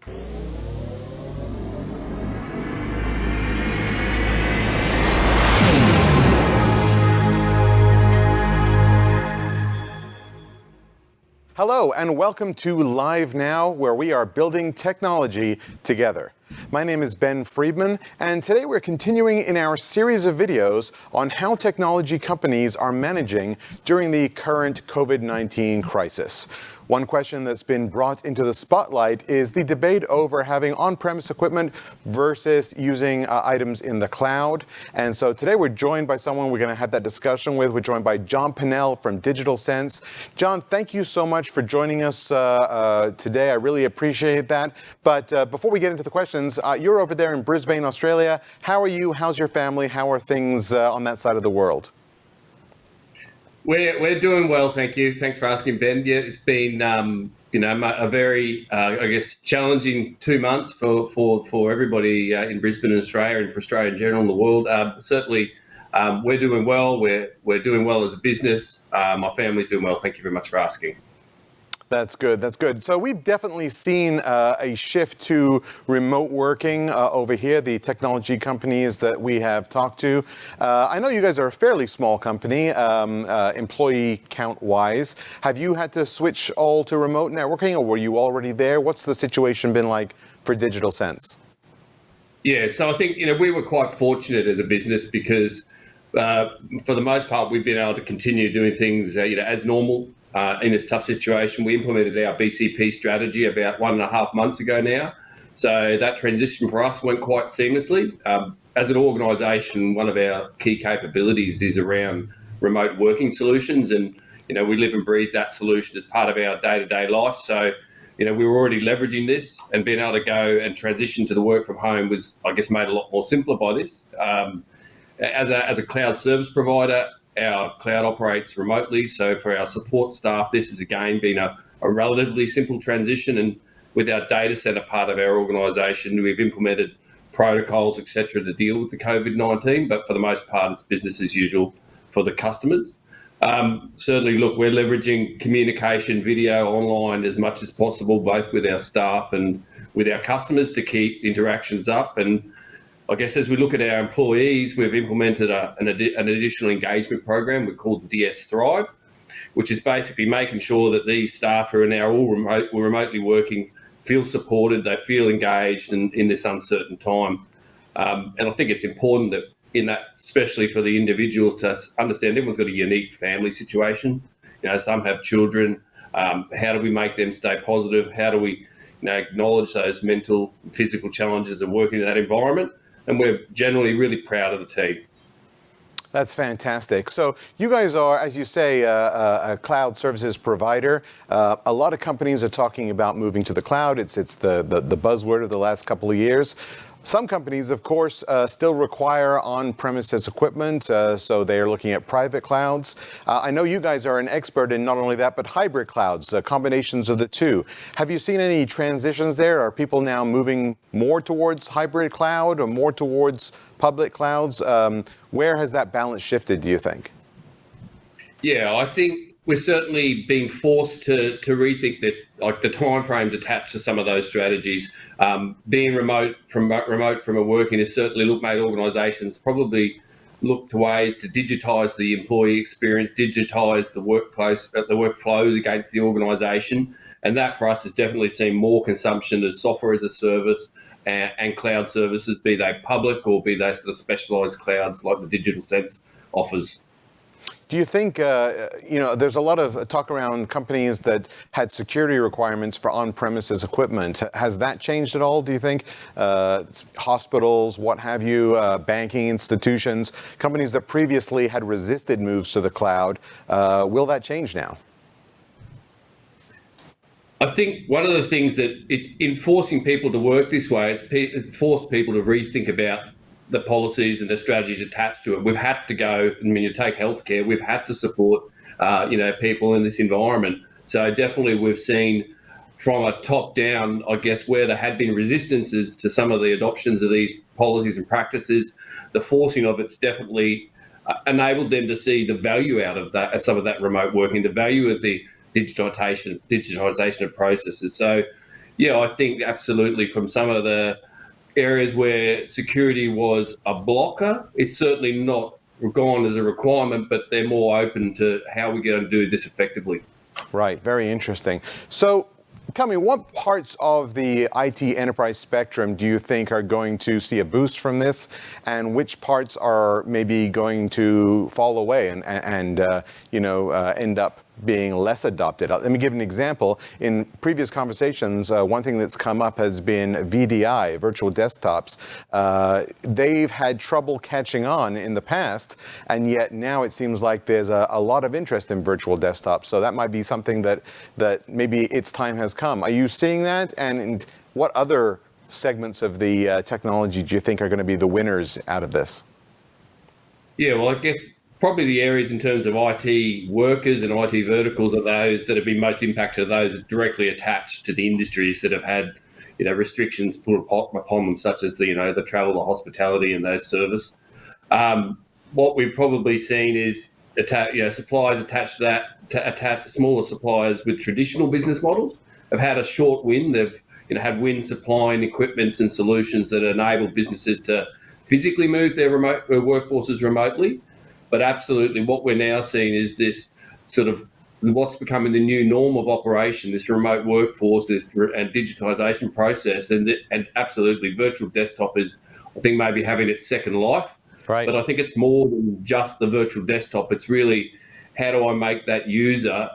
Hello and welcome to Live Now, where we are building technology together. My name is Ben Friedman, and today we're continuing in our series of videos on how technology companies are managing during the current COVID-19 crisis. One question that's been brought into the spotlight is the debate over having on-premise equipment versus using items in the cloud. And so today we're joined by someone we're going to have that discussion with. We're joined by John Pannell from Digital Sense. John, thank you so much for joining us today. I really appreciate that. But before we get into the questions, you're over there in Brisbane, Australia. How are you? How's your family? How are things on that side of the world? We're doing well, thank you. Thanks for asking, Ben. Yeah, it's been a very challenging 2 months for everybody in Brisbane and Australia, and for Australia in general and the world. Certainly, we're doing well. We're doing well as a business. My family's doing well. Thank you very much for asking. That's good. That's good. So we've definitely seen a shift to remote working over here, the technology companies that we have talked to. I know you guys are a fairly small company, employee count-wise. Have you had to switch all to remote networking, or were you already there? What's the situation been like for Digital Sense? Yeah, so I think we were quite fortunate as a business because for the most part we've been able to continue doing things as normal. In this tough situation. We implemented our BCP strategy about 1.5 months ago now. So that transition for us went quite seamlessly. As an organisation, one of our key capabilities is around remote working solutions, and we live and breathe that solution as part of our day-to-day life. So we were already leveraging this, and being able to go and transition to the work from home was, I guess, made a lot more simpler by this. As a cloud service provider, our cloud operates remotely, so for our support staff, this has again been a relatively simple transition. And with our data center part of our organisation, we've implemented protocols, etc., to deal with the COVID-19. But for the most part, it's business as usual for the customers. Certainly, look, we're leveraging communication, video, online as much as possible, both with our staff and with our customers, to keep interactions up. And I guess as we look at our employees, we've implemented an additional engagement program we call DS Thrive, which is basically making sure that these staff who are now all remotely working feel supported, they feel engaged in this uncertain time. And I think it's important that in that, especially for the individuals, to understand everyone's got a unique family situation. Some have children. How do we make them stay positive? How do we acknowledge those mental and physical challenges of working in that environment? And we're generally really proud of the team. That's fantastic. So you guys are, as you say, a cloud services provider. A lot of companies are talking about moving to the cloud. It's the buzzword of the last couple of years. Some companies, of course, still require on-premises equipment, so they are looking at private clouds. I know you guys are an expert in not only that, but hybrid clouds, combinations of the two. Have you seen any transitions there? Are people now moving more towards hybrid cloud or more towards public clouds? Where has that balance shifted, do you think? Yeah, I think we're certainly being forced to rethink that, like the timeframes attached to some of those strategies. Being remote from a working has certainly made organisations probably look to ways to digitise the employee experience, digitise the workflows against the organisation, and that for us has definitely seen more consumption as software as a service and cloud services, be they public or be they sort of specialised clouds like the Digital Sense offers. Do you think, there's a lot of talk around companies that had security requirements for on-premises equipment. Has that changed at all, do you think? Hospitals, what have you, banking institutions, companies that previously had resisted moves to the cloud, will that change now? I think one of the things that it's in forcing people to work this way, it's forced people to rethink about the policies and the strategies attached to it. We've had to go, you take healthcare, we've had to support, people in this environment. So definitely we've seen from a top down, I guess, where there had been resistances to some of the adoptions of these policies and practices, the forcing of it's definitely enabled them to see the value out of that, some of that remote working, the value of the digitization of processes. So, Yeah, I think absolutely. From some of the areas where security was a blocker, it's certainly not gone as a requirement, but they're more open to how we're going to do this effectively. Right, very interesting. So tell me, what parts of the IT enterprise spectrum do you think are going to see a boost from this, and which parts are maybe going to fall away and end up being less adopted? Let me give an example. In previous conversations, one thing that's come up has been VDI, virtual desktops. They've had trouble catching on in the past, and yet now it seems like there's a lot of interest in virtual desktops. So that might be something that maybe its time has come. Are you seeing that? And what other segments of the technology do you think are going to be the winners out of this? Yeah, well, I guess probably the areas in terms of IT workers and IT verticals are those that have been most impacted, are those directly attached to the industries that have had, restrictions put upon them, such as the travel, the hospitality, and those service. What we've probably seen is suppliers attached to that, smaller suppliers with traditional business models have had a short win. They've had win supplying equipments and solutions that enable businesses to physically move their workforces remotely. But absolutely, what we're now seeing is this sort of what's becoming the new norm of operation, this remote workforce, and digitisation process, and absolutely, virtual desktop is, I think, maybe having its second life. Right. But I think it's more than just the virtual desktop. It's really, how do I make that user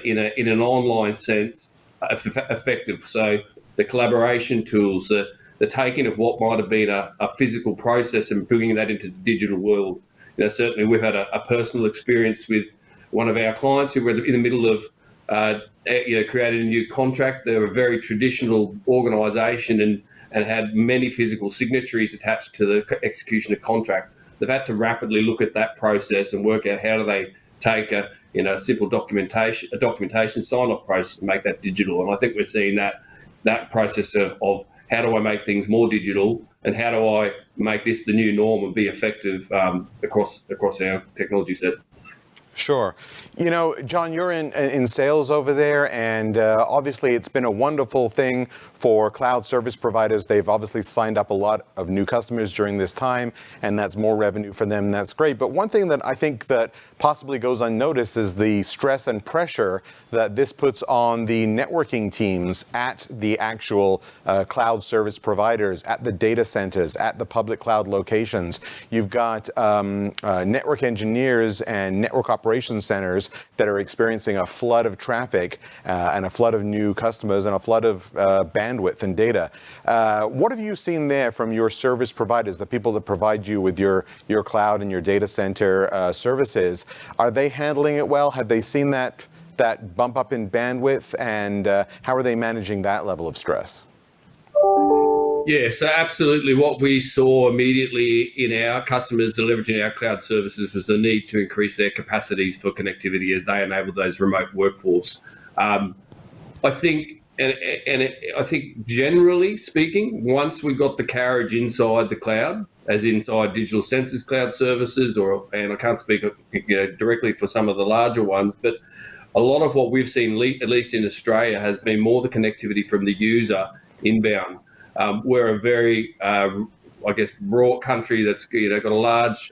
in an online sense effective? So the collaboration tools, the taking of what might have been a physical process and bringing that into the digital world. Certainly we've had a personal experience with one of our clients who were in the middle of creating a new contract. They were a very traditional organisation and had many physical signatories attached to the execution of contract. They've had to rapidly look at that process and work out how do they take a simple documentation sign-off process and make that digital. And I think we're seeing that process of how do I make things more digital, and how do I make this the new norm and be effective across our technology set. Sure. John, you're in sales over there, and obviously it's been a wonderful thing for cloud service providers. They've obviously signed up a lot of new customers during this time, and that's more revenue for them. That's great. But one thing that I think that possibly goes unnoticed is the stress and pressure that this puts on the networking teams at the actual cloud service providers, at the data centers, at the public cloud locations. You've got network engineers and network operations centers that are experiencing a flood of traffic and a flood of new customers and a flood of bandwidth and data. What have you seen there from your service providers, the people that provide you with your cloud and your data center services? Are they handling it well? Have they seen that bump up in bandwidth, and how are they managing that level of stress? Yeah, so absolutely. What we saw immediately in our customers leveraging our cloud services was the need to increase their capacities for connectivity as they enable those remote workforce. I think generally speaking, once we got the carriage inside the cloud, as inside Digital Census cloud services, and I can't speak directly for some of the larger ones, but a lot of what we've seen, at least in Australia, has been more the connectivity from the user inbound. We're a very, broad country that's got a large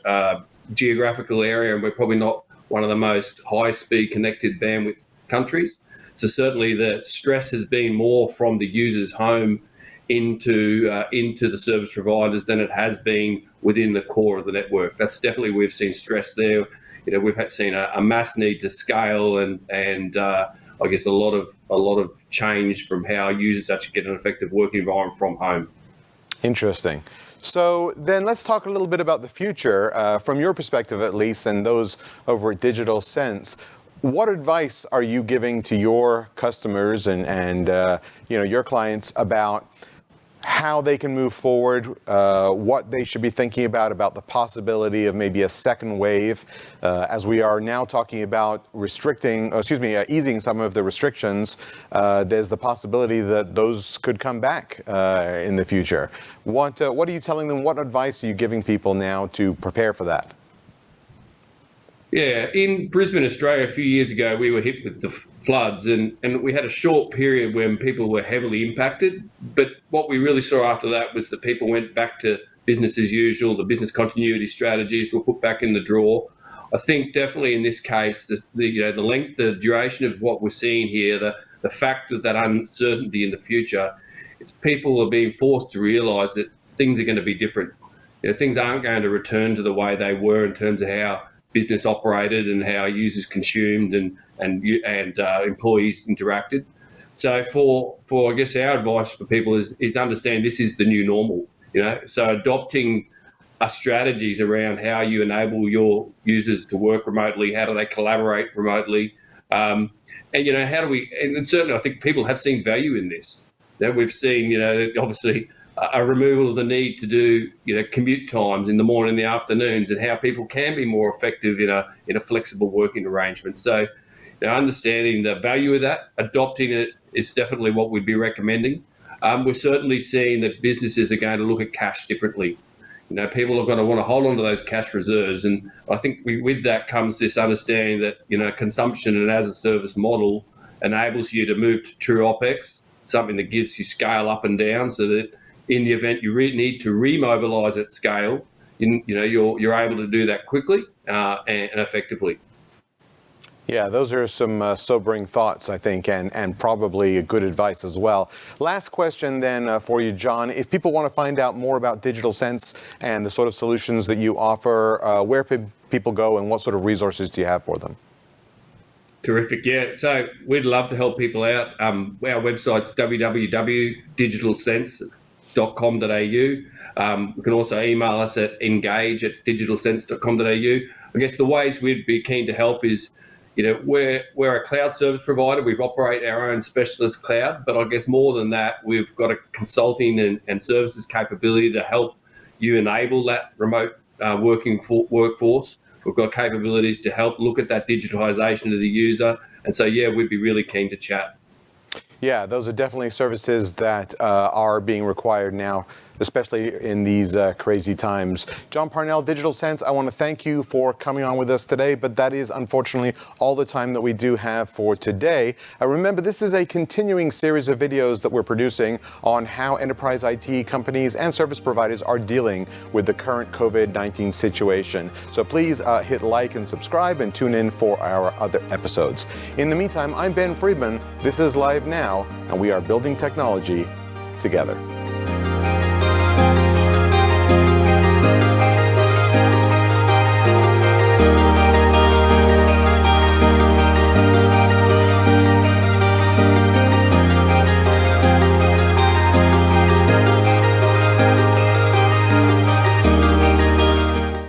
geographical area, and we're probably not one of the most high-speed connected bandwidth countries. So certainly the stress has been more from the user's home into the service providers than it has been within the core of the network. That's definitely, we've seen stress there. We've seen a mass need to scale and I guess a lot of change from how users actually get an effective working environment from home. Interesting. So then let's talk a little bit about the future, from your perspective at least, and those over at Digital Sense. What advice are you giving to your customers and your clients about how they can move forward, what they should be thinking about the possibility of maybe a second wave, as we are now talking about easing some of the restrictions? There's the possibility that those could come back in the future. What are you telling them? What advice are you giving people now to prepare for that? Yeah, in Brisbane, Australia, a few years ago, we were hit with the floods, and we had a short period when people were heavily impacted. But what we really saw after that was that people went back to business as usual. The business continuity strategies were put back in the drawer. I think definitely in this case, the length, the duration of what we're seeing here, the fact that uncertainty in the future, it's people are being forced to realise that things are going to be different. Things aren't going to return to the way they were in terms of how business operated and how users consumed and employees interacted. So for I guess our advice for people is understand this is the new normal. So adopting strategies around how you enable your users to work remotely, how do they collaborate remotely, and how do we? And certainly, I think people have seen value in this. We've seen, obviously, a removal of the need to do, commute times in the morning and the afternoons, and how people can be more effective in a flexible working arrangement. So, understanding the value of that, adopting it is definitely what we'd be recommending. We're certainly seeing that businesses are going to look at cash differently. People are going to want to hold on to those cash reserves, and I think with that comes this understanding that consumption and as a service model enables you to move to true OPEX, something that gives you scale up and down, so that in the event you need to remobilise at scale, you're able to do that quickly and effectively. Yeah, those are some sobering thoughts, I think, and probably good advice as well. Last question then for you, John. If people want to find out more about Digital Sense and the sort of solutions that you offer, where could people go and what sort of resources do you have for them? Terrific, yeah. So we'd love to help people out. Our website's www.digitalsense.com.au. You can also email us at engage@digitalsense.com.au. I guess the ways we'd be keen to help is, we're a cloud service provider. We operate our own specialist cloud, but I guess more than that, we've got a consulting and services capability to help you enable that remote working workforce. We've got capabilities to help look at that digitalization of the user. And so, yeah, we'd be really keen to chat. Yeah, those are definitely services that are being required now, especially in these crazy times. John Pannell, Digital Sense, I want to thank you for coming on with us today, but that is unfortunately all the time that we do have for today. Remember, this is a continuing series of videos that we're producing on how enterprise IT companies and service providers are dealing with the current COVID-19 situation. So please hit like and subscribe and tune in for our other episodes. In the meantime, I'm Ben Friedman. This is Live Now, and we are building technology together.